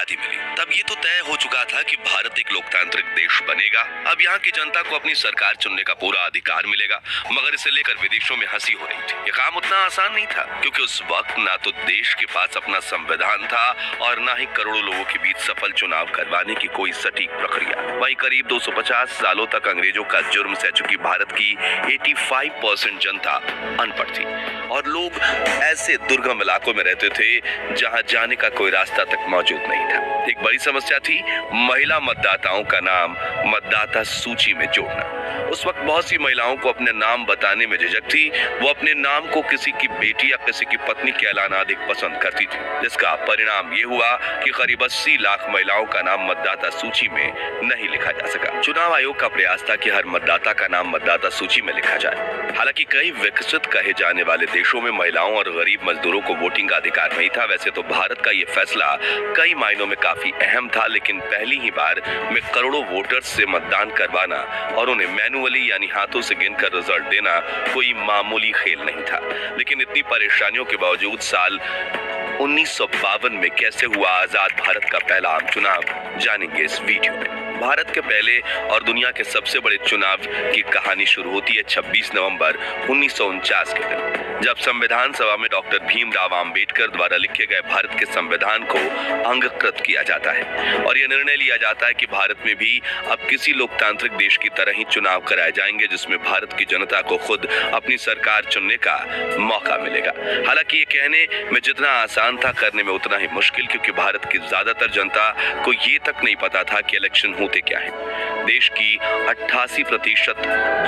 आज़ादी मिली तब ये तो तय हो चुका था कि भारत एक लोकतांत्रिक देश बनेगा। अब यहाँ की जनता को अपनी सरकार चुनने का पूरा अधिकार मिलेगा, मगर इसे लेकर विदेशों में हंसी हो रही थी। ये काम उतना आसान नहीं था, क्योंकि उस वक्त ना तो देश के पास अपना संविधान था और ना ही करोड़ों लोगों के बीच सफल चुनाव करवाने की कोई सटीक प्रक्रिया। वहीं करीब 250 सालों तक अंग्रेजों का जुर्म सह चुकी भारत की 85% जनता अनपढ़ थी और लोग ऐसे दुर्गम इलाकों में रहते थे जहां जाने का कोई रास्ता तक मौजूद नहीं था। एक बड़ी समस्या थी महिला मतदाताओं का नाम मतदाता सूची में जोड़ना। उस वक्त बहुत सी महिलाओं को अपने नाम बताने में झिझक थी। वो अपने नाम को किसी की बेटी या किसी की पत्नी कहलाना अधिक पसंद करती थी, जिसका परिणाम ये हुआ कि करीब 80 लाख महिलाओं का नाम मतदाता सूची में नहीं लिखा जा सका। चुनाव आयोग का प्रयास था कि हर मतदाता का नाम मतदाता सूची में लिखा जाए। हालांकि कई विकसित कहे जाने वाले देशों में महिलाओं और गरीब मजदूरों को वोटिंग का अधिकार नहीं था। वैसे तो भारत का ये फैसला कई मायनों में काफी अहम था, लेकिन पहली ही बार में करोड़ों वोटर्स से मतदान करवाना और उन्हें मैनुअली यानी हाथों से गिनकर रिजल्ट देना कोई मामूली खेल नहीं था। लेकिन इतनी परेशानियों के बावजूद साल 1952 में कैसे हुआ आजाद भारत का पहला आम चुनाव, जानेंगे इस वीडियो में। भारत के पहले और दुनिया के सबसे बड़े चुनाव की कहानी शुरू होती है 26 नवंबर 1949 के दिन, जब संविधान सभा में डॉक्टर भीमराव अंबेडकर द्वारा लिखे गए भारत के संविधान को अंगीकृत किया जाता है और यह निर्णय लिया जाता है कि भारत में भी अब किसी लोकतांत्रिक देश की तरह ही चुनाव कराए जाएंगे, जिसमें भारत की जनता को खुद अपनी सरकार चुनने का मौका मिलेगा। हालांकि ये कहने में जितना आसान था, करने में उतना ही मुश्किल, क्योंकि भारत की ज्यादातर जनता को ये तक नहीं पता था कि इलेक्शन होते क्या है। देश की 88%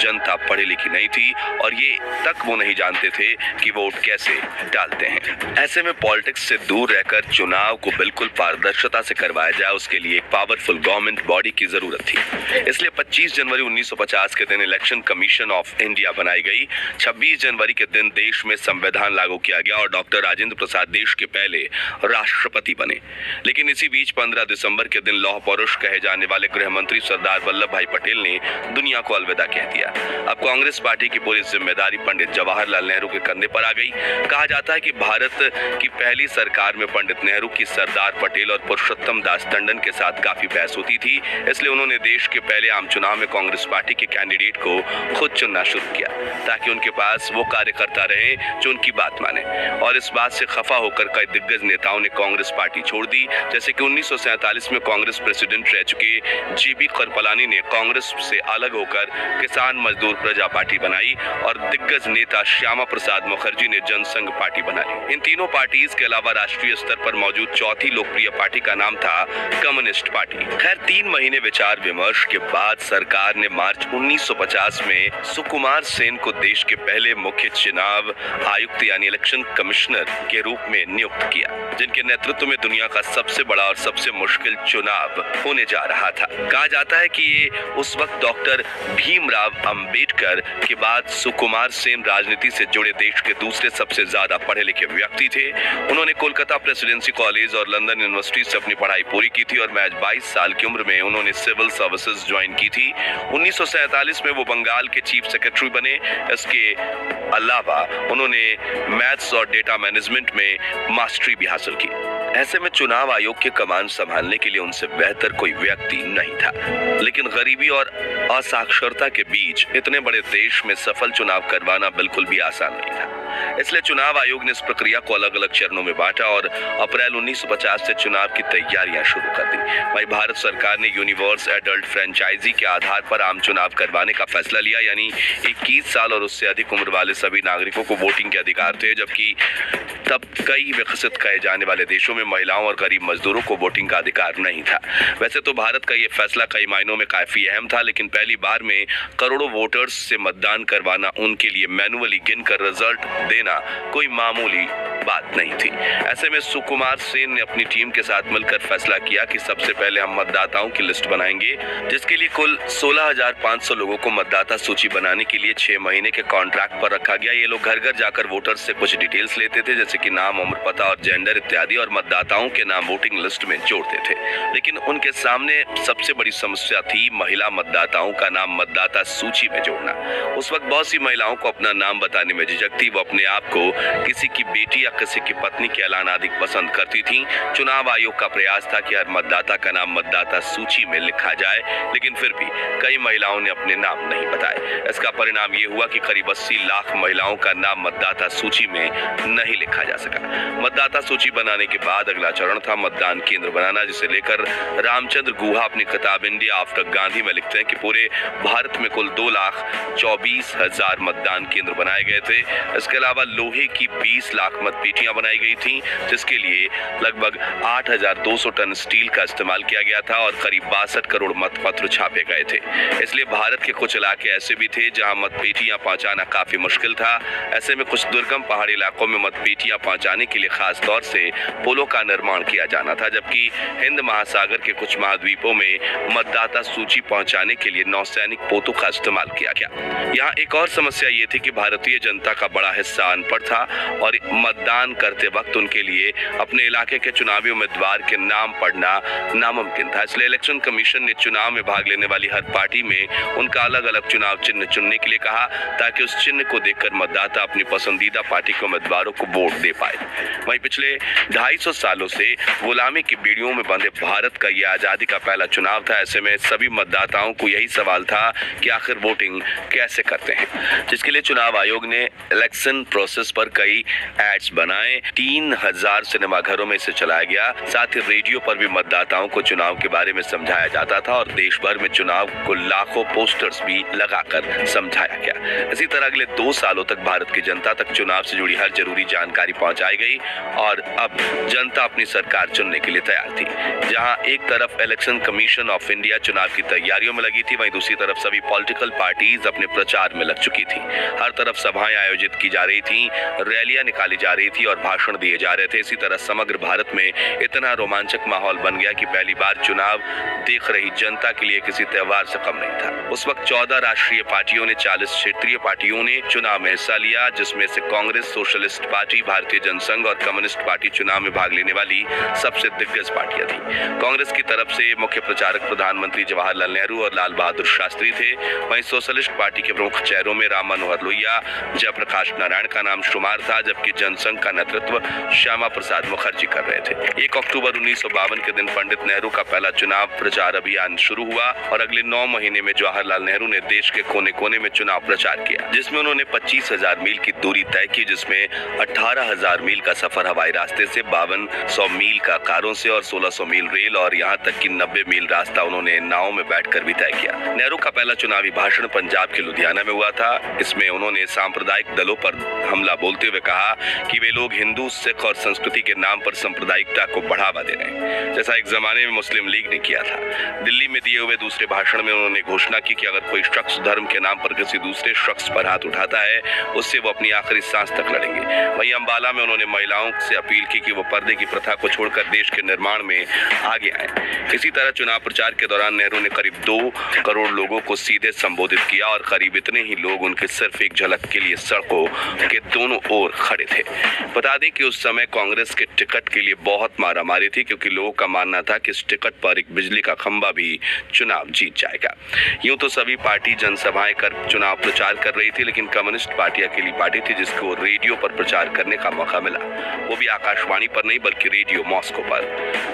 जनता पढ़ी लिखी नहीं थी और ये तक वो नहीं जानते थे कि वोट कैसे डालते हैं। ऐसे में पॉलिटिक्स से दूर रहकर चुनाव को बिल्कुल पारदर्शिता से करवाया जाए, उसके लिए एक पावरफुल गवर्नमेंट बॉडी की जरूरत थी। इसलिए 25 जनवरी 1950 के दिन इलेक्शन कमीशन ऑफ इंडिया बनाई गई। 26 जनवरी के दिन देश में संविधान लागू किया गया और डॉक्टर राजेंद्र प्रसाद देश के पहले राष्ट्रपति बने। लेकिन इसी बीच 15 दिसंबर के दिन लौह पुरुष कहे जाने वाले गृह मंत्री सरदार वल्लभ भाई पटेल ने दुनिया को अलविदा कह दिया। अब कांग्रेस पार्टी की पूरी जिम्मेदारी पंडित जवाहरलाल नेहरू के कंधे पर आ गई। कहा जाता है कि भारत की पहली सरकार में पंडित नेहरू की सरदार पटेल और पुरुषोत्तम दास टंडन के साथ काफी बहस होती थी, इसलिए उन्होंने देश के पहले आम चुनाव में कांग्रेस पार्टी के कैंडिडेट को खुद चुनना शुरू किया, ताकि उनके पास वो कार्यकर्ता रहे जो उनकी बात माने। और इस बात से खफा होकर कई दिग्गज नेताओं ने कांग्रेस पार्टी छोड़ दी, जैसे कि 1947 में कांग्रेस प्रेसिडेंट रह चुके जीबी कृपलानी ने कांग्रेस से अलग होकर किसान मजदूर प्रजा पार्टी बनाई और दिग्गज नेता श्यामा प्रसाद मुखर्जी ने जनसंघ पार्टी बनाई। इन तीनों पार्टीज के अलावा राष्ट्रीय स्तर पर मौजूद चौथी लोकप्रिय पार्टी का नाम था कम्युनिस्ट पार्टी। खैर 3 महीने विचार विमर्श के बाद सरकार ने मार्च 1950 में सुकुमार सेन को देश के पहले मुख्य चुनाव आयुक्त यानी इलेक्शन कमिश्नर के रूप में नियुक्त किया, जिनके नेतृत्व में दुनिया का सबसे बड़ा और सबसे मुश्किल चुनाव होने जा रहा था। कहा जाता है कि ये उस वक्त डॉक्टर भीमराव अंबेडकर के बाद सुकुमार सेन राजनीति से जुड़े देश के दूसरे सबसे ज्यादा पढ़े लिखे व्यक्ति थे। उन्होंने कोलकाता प्रेसिडेंसी कॉलेज और लंदन यूनिवर्सिटी से अपनी पढ़ाई पूरी की थी और महज 22 साल की उम्र में उन्होंने सिविल सर्विसेज ज्वाइन की थी। 1947 में वो बंगाल के चीफ सेक्रेटरी बने। इसके अलावा उन्होंने मैथ्स और डेटा मैनेजमेंट में मास्टरी भी हासिल की। ऐसे में चुनाव आयोग के कमान संभालने के लिए उनसे बेहतर कोई व्यक्ति नहीं था, लेकिन गरीबी और असाक्षरता के बीच इतने बड़े देश में सफल चुनाव करवाना बिल्कुल भी आसान नहीं था। इसलिए चुनाव आयोग ने इस प्रक्रिया को अलग अलग चरणों में बांटा और अप्रैल 1950 से चुनाव की तैयारियां शुरू कर दी। वहीं भारत सरकार ने यूनिवर्स एडल्ट फ्रेंचाइजी के आधार पर आम चुनाव करवाने का फैसला लिया, यानी 21 साल और उससे अधिक उम्र वाले सभी नागरिकों को वोटिंग के अधिकार थे, जबकि तब कई विकसित कहे जाने वाले देशों में महिलाओं और गरीब मजदूरों को वोटिंग का अधिकार नहीं था। वैसे तो भारत का ये फैसला कई मायनों में काफी अहम था, लेकिन पहली बार में करोड़ों वोटर्स से मतदान करवाना, उनके लिए मैनुअली गिनकर रिजल्ट देना कोई मामूली बात नहीं थी। ऐसे में सुकुमार सेन ने अपनी टीम के साथ मिलकर फैसला किया कि सबसे पहले हम मतदाताओं की लिस्ट बनाएंगे, जिसके लिए कुल 16,500 लोगों को मतदाता सूची बनाने के लिए 6 महीने के कॉन्ट्रैक्ट पर रखा गया। ये लोग घर घर जाकर वोटर्स से कुछ डिटेल्स लेते थे, जैसे कि नाम, उम्र, पता और जेंडर इत्यादि, और मतदाताओं के नाम वोटिंग लिस्ट में जोड़ते थे। लेकिन उनके सामने सबसे बड़ी समस्या थी महिला मतदाताओं का नाम मतदाता सूची में जोड़ना। उस वक्त बहुत सी महिलाओं को अपना नाम बताने में झिझक थी। वो अपने आप को किसी की बेटी या किसी की पत्नी के ऐलान अधिक पसंद करती थीं। चुनाव आयोग का प्रयास था कि हर मतदाता का नाम मतदाता सूची में लिखा जाए, लेकिन फिर भी कई महिलाओं ने अपने नाम नहीं बताए। इसका परिणाम ये हुआ कि करीब 80 लाख महिलाओं का नाम मतदाता सूची में नहीं लिखा जा सका। मतदाता सूची बनाने के बाद अगला चरण था मतदान केंद्र बनाना, जिसे लेकर रामचंद्र गुहा अपनी किताब इंडिया आफ्टर गांधी में लिखते हैं कि पूरे भारत में कुल 2,24,000 मतदान केंद्र बनाए गए थे। इसके अलावा लोहे की 20 लाख मतपेटियां बनाई गई थीं, जिसके लिए लगभग 8,200 टन स्टील का इस्तेमाल किया गया था और करीब 62 करोड़ मतपत्र छापे गए थे। इसलिए भारत के कुछ इलाके ऐसे भी थे जहां मतपेटियां पहुंचाना काफी मुश्किल था। ऐसे में कुछ दुर्गम पहाड़ी इलाकों में मतपेटियां पहुंचाने के लिए खास तौर से पुलों का निर्माण किया जाना था, जबकि हिंद महासागर के कुछ महाद्वीपों में मतदाता सूची पहुंचाने के लिए नौसैनिक पोतों का इस्तेमाल किया गया। यहाँ एक और समस्या ये थी कि भारतीय जनता का बड़ा हिस्सा अनपढ़ था और मतदान करते वक्त उनके लिए अपने इलाके के चुनावी उम्मीदवार के नाम पढ़ना नामुमकिन था। इसलिए इलेक्शन कमीशन ने चुनाव में भाग लेने वाली हर पार्टी में उनका अलग अलग चुनाव चिन्ह चुनने के लिए कहा, ताकि उस चिन्ह को देखकर मतदाता अपनी पसंदीदा पार्टी के उम्मीदवारों को वोट दे पाए। वहीं पिछले 250 सालों से गुलामी की बेड़ियों में बंधे भारत का यह आजादी का पहला चुनाव था। ऐसे में सभी मतदाताओं को यही सवाल था कि आखिर वोटिंग कैसे करते हैं, जिसके लिए चुनाव आयोग ने इलेक्शन प्रोसेस पर कई एड्स बनाए। 3000 सिनेमा घरों में इसे चलाया गया। साथ ही रेडियो पर भी मतदाताओं को चुनाव के बारे में समझाया जाता था और देश भर में चुनाव को लाखों पोस्टर्स भी लगाकर समझाया गया। इसी तरह अगले 2 सालों तक भारत की जनता तक चुनाव से जुड़ी हर जरूरी जानकारी पहुंचाई गई और अब जनता अपनी सरकार चुनने के लिए तैयार थी। जहां एक तरफ इलेक्शन कमीशन ऑफ इंडिया चुनाव की तैयारियों में लगी थी, वहीं दूसरी तरफ सभी पॉलिटिकल पार्टीज अपने प्रचार में लग चुकी थी। हर तरफ सभाएं आयोजित की जा रही थी, रैलियां निकाली जा रही थी और भाषण दिए जा रहे थे। इसी तरह समग्र भारत में इतना रोमांचक माहौल बन गया कि पहली बार चुनाव देख रही जनता के लिए किसी त्योहार से कम नहीं था। उस वक्त 14 राष्ट्रीय पार्टियों ने 40 क्षेत्रीय पार्टियों ने चुनाव में हिस्सा लिया, जिसमें से कांग्रेस, सोशलिस्ट पार्टी, भारतीय जनसंघ और कम्युनिस्ट पार्टी चुनाव में भाग लेने वाली सबसे दिग्गज पार्टियां थी। कांग्रेस की तरफ से मुख्य प्रचारक प्रधानमंत्री जवाहरलाल नेहरू और लाल बहादुर शास्त्री थे। वहीं सोशलिस्ट पार्टी के प्रमुख चेहरों में राम मनोहर लोहिया, जयप्रकाश नारायण का नाम शुमार था, जबकि जनसंघ का नेतृत्व श्यामा प्रसाद मुखर्जी कर रहे थे। 1 अक्टूबर 1952 के दिन पंडित नेहरू का पहला चुनाव प्रचार अभियान शुरू हुआ और अगले 9 महीने में जवाहरलाल नेहरू ने देश के कोने कोने में चुनाव प्रचार किया, जिसमें उन्होंने 25,000 मील की दूरी तय की, जिसमें 18,000 मील का सफर हवाई रास्ते से, 5200 मील का कारों से और 1600 मील रेल और यहाँ तक कि 90 मील रास्ता उन्होंने नाव में बैठकर भी तय किया। नेहरू का पहला चुनावी भाषण पंजाब के लुधियाना में हुआ था। इसमें उन्होंने सांप्रदायिक दलों पर हमला बोलते हुए कहा कि वे लोग हिंदू, सिख और संस्कृति के नाम पर सांप्रदायिकता को बढ़ावा दे रहे हैं, जैसा एक जमाने में मुस्लिम लीग ने किया था। दिल्ली में दिए हुए दूसरे भाषण में उन्होंने घोषणा की कि अगर कोई शख्स धर्म के नाम पर किसी दूसरे शख्स पर हाथ उठाता है, उससे वो अपनी आखिरी सांस तक लड़ेंगे। वहीं अंबाला में उन्होंने महिलाओं से अपील की कि वो पर्दे की प्रथा को छोड़कर देश के निर्माण में आगे आए। इसी तरह चुनाव प्रचार के दौरान नेहरू ने करीब 2 करोड़ लोगों को सीधे संबोधित किया और करीब इतने ही लोग उनके सिर्फ एक झलक के लिए सड़कों के दोनों ओर खड़े थे। बता दें कि उस समय कांग्रेस के टिकट के लिए बहुत मारामारी थी, क्योंकि लोगों का मानना था कि इस टिकट पर एक बिजली का खंभा भी चुनाव जीत जाएगा। यूं तो सभी पार्टी जनसभाएं कर चुनाव प्रचार कर रही थी, लेकिन कम्युनिस्ट पार्टी अकेली पार्टी थी जिसको रेडियो पर प्रचार करने का मौका मिला, वो भी आकाशवाणी पर नहीं बल्कि रेडियो मॉस्को पर।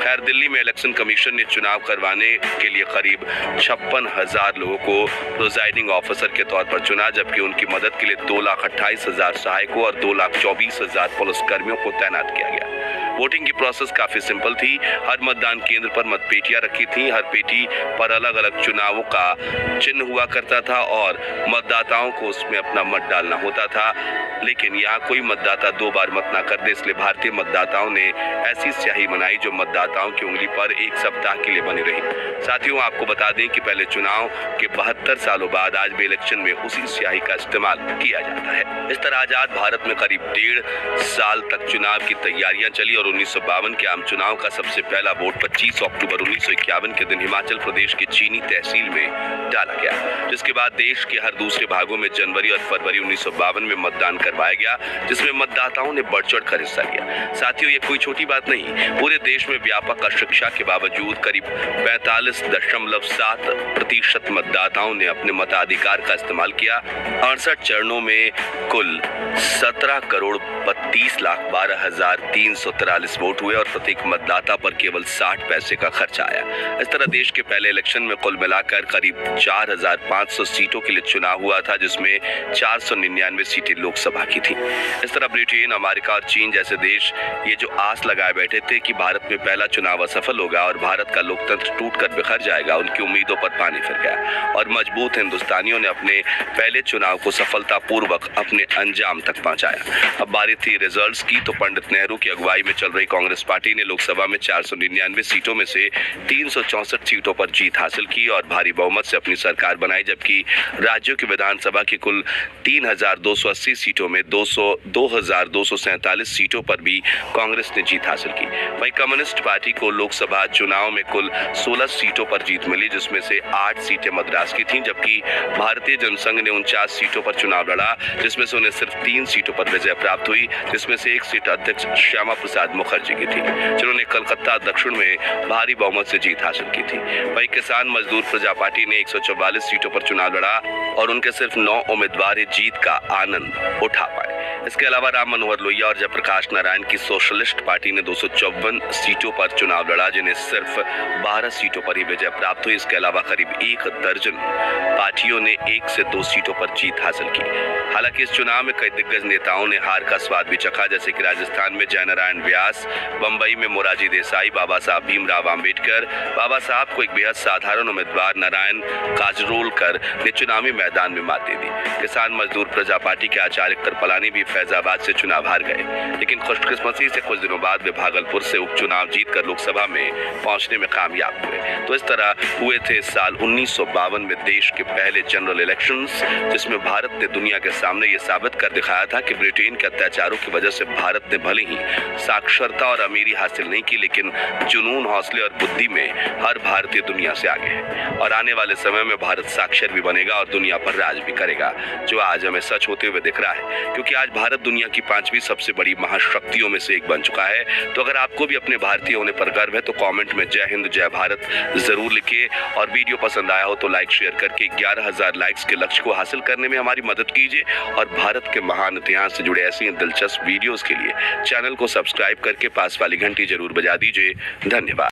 खैर, दिल्ली में इलेक्शन कमीशन ने चुनाव करवाने के लिए करीब 56,000 लोगों को प्रिजाइडिंग ऑफिसर के तौर पर चुना, जबकि उनकी मदद के लिए 2,28,000 सहायकों और 2,24,000 पुलिसकर्मियों को तैनात किया गया। वोटिंग की प्रोसेस काफी सिंपल थी। हर मतदान केंद्र पर मतपेटियां रखी थी, हर पेटी पर अलग अलग चुनावों का चिन्ह हुआ करता था और मतदाताओं को उसमें अपना मत डालना होता था। लेकिन यहाँ कोई मतदाता 2 बार मत ना कर दे, इसलिए भारतीय मतदाताओं ने ऐसी स्याही बनाई जो मतदाताओं की उंगली पर 1 सप्ताह के लिए बनी रही। साथियों, आपको बता दें कि पहले चुनाव के 72 सालों बाद आज भी इलेक्शन में उसी स्याही का इस्तेमाल किया जाता है। इस तरह आजाद भारत में करीब 1.5 साल तक चुनाव की तैयारियां चली और 1952 के आम चुनाव का सबसे पहला वोट 25 अक्टूबर 1951 के दिन हिमाचल प्रदेश की चीनी तहसील में डाला गया, जिसके बाद देश के हर दूसरे भागों में जनवरी और फरवरी 1952 में मतदान करवाया गया, जिसमें मतदाताओं ने बढ़ चढ़ कर हिस्सा लिया। साथियों, ये कोई छोटी बात नहीं, पूरे देश में व्यापक अशिक्षा के बावजूद करीब 45.7% मतदाताओं ने अपने मताधिकार का इस्तेमाल किया। 68 चरणों में कुल 17,32,12,343 वोट हुए और प्रत्येक मतदाता पर केवल 60 पैसे का खर्च आया। इस तरह देश के पहले इलेक्शन में कुल मिलाकर करीब 4,500 सीटों के लिए चुनाव हुआ था, जिसमें 499 सीटें लोकसभा की थी। इस तरह ब्रिटेन, अमेरिका और चीन जैसे देश ये जो आस लगाए बैठे थे कि भारत में पहला चुनाव असफल होगा और भारत का लोकतंत्र टूटकर बिखर जाएगा, उनकी उम्मीदों पर पानी फिर गया और मजबूत हिंदुस्तानियों ने अपने पहले चुनाव को सफलतापूर्वक अपने अंजाम तक पहुंचाया। अब बारी थी रिजल्ट्स की, तो पंडित नेहरू की अगुवाई में चल रही कांग्रेस पार्टी ने लोकसभा में 499 सीटों में से 364 सीटों पर जीत हासिल की और भारी बहुमत से अपनी सरकार बनाई, जबकि राज्यों की विधानसभा की कुल 3,280 सीटों में 2,247 सीटों पर भी कांग्रेस ने जीत हासिल की। वहीं कम्युनिस्ट पार्टी को लोकसभा चुनाव में कुल 16 सीटों पर जीत मिली, जिसमें से 8 सीटें मद्रास की थीं, जबकि भारतीय जनसंघ ने 49 सीटों पर चुनाव लड़ा, जिसमें से उन्हें सिर्फ 3 सीटों पर विजय प्राप्त हुई, जिसमें से 1 सीट अध्यक्ष श्यामा प्रसाद मुखर्जी की थी, जिन्होंने कलकत्ता दक्षिण में भारी बहुमत से जीत हासिल की थी। वहीं किसान मजदूर प्रजा पार्टी ने 144 सीटों पर चुनाव लड़ा और उनके सिर्फ 9 उम्मीदवार जीत का आनंद उठा पाए। इसके अलावा राम मनोहर लोहिया और जयप्रकाश नारायण की सोशलिस्ट पार्टी ने 254 सीटों पर चुनाव लड़ा, जिन्हें सिर्फ 12 सीटों पर ही विजय प्राप्त हुई। इसके अलावा करीब 1 दर्जन पार्टियों ने 1 से 2 सीटों पर जीत हासिल की। हालांकि इस चुनाव में कई दिग्गज नेताओं ने हार का स्वाद भी चखा, जैसे कि राजस्थान में जयनारायण व्यास, बंबई में मोरारजी देसाई, बाबा साहब भीमराव आम्बेडकर, बाबा साहब को एक बेहद साधारण उम्मीदवार नारायण काजरोलकर ने चुनावी मैदान में मात दे दी। किसान मजदूर प्रजा पार्टी के आचार्य कृपलानी भी फैजाबाद से चुनाव हार गए, लेकिन खुशकिस्मती से कुछ दिनों बाद वे भागलपुर से उपचुनाव जीतकर लोकसभा में पहुंचने में कामयाब हुए। तो इस तरह हुए थे साल 1952 में देश के पहले जनरल इलेक्शंस, जिसमें भारत ने दुनिया के सामने ये साबित कर दिखाया था कि ब्रिटेन के अत्याचारों की वजह से भारत ने भले ही साक्षरता और अमीरी हासिल नहीं की, लेकिन जुनून, हौसले और बुद्धि में हर भारतीय दुनिया से आगे है और आने वाले समय में भारत साक्षर भी बनेगा और दुनिया पर राज भी करेगा, जो आज हमें सच होते हुए दिख रहा है, क्योंकि आज भारत दुनिया की 5वीं सबसे बड़ी महाशक्तियों में से एक बन चुका है। तो अगर आपको भी अपने भारतीय होने पर गर्व है तो कमेंट में जय हिंद जय भारत जरूर लिखिए और वीडियो पसंद आया हो तो लाइक शेयर करके 11,000 लाइक्स के लक्ष्य को हासिल करने में हमारी मदद कीजिए और भारत के महान इतिहास से जुड़े ऐसी दिलचस्प वीडियोस के लिए चैनल को सब्सक्राइब करके पास वाली घंटी जरूर बजा दीजिए। धन्यवाद।